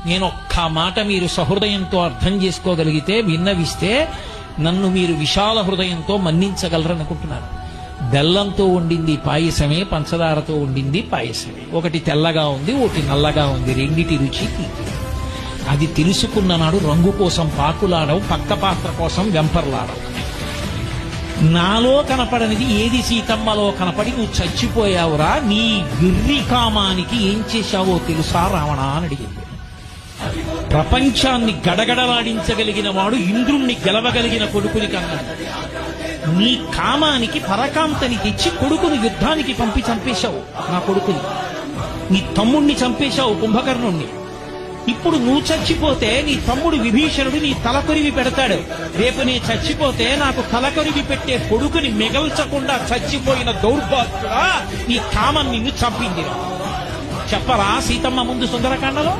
నేను ఒక్క మాట మీరు సహృదయంతో అర్థం చేసుకోగలిగితే, విన్నవిస్తే నన్ను మీరు విశాల హృదయంతో మన్నించగలరనుకుంటున్నారు. బెల్లంతో వండింది పాయసమే, పంచదారతో వండింది పాయసమే. ఒకటి తెల్లగా ఉంది, ఒకటి నల్లగా ఉంది, రెండిటి రుచి తీపి. అది తెలుసుకున్న నాడు రంగు కోసం పాకులాడవు, పక్క పాత్ర కోసం వెంపర్లాడవు. నాలో కనపడనిది ఏది సీతమ్మలో కనపడి నువ్వు చచ్చిపోయావురా, నీ విర్రి కామానికి ఏం చేశావో తెలుసా రావణ అని అడిగింది. ప్రపంచాన్ని గడగడలాడించగలిగిన వాడు ఇంద్రుణ్ణి గెలవగలిగిన కొడుకుని కన్నాడు. నీ కామానికి పరకాంతని తెచ్చి కొడుకుని యుద్ధానికి పంపి చంపేశావు. నా కొడుకుని, నీ తమ్ముణ్ణి చంపేశావు, కుంభకర్ణుణ్ణి. ఇప్పుడు నువ్వు చచ్చిపోతే నీ తమ్ముడు విభీషణుడు నీ తలకొరివి పెడతాడు. రేపు నీ చచ్చిపోతే నాకు తలకొరివి పెట్టే కొడుకుని మిగల్చకుండా చచ్చిపోయిన దౌర్భాగ్యుడా, నీ కామం నిన్ను చంపింది. చెప్పరా సీతమ్మ ముందు సుందరకాండలో?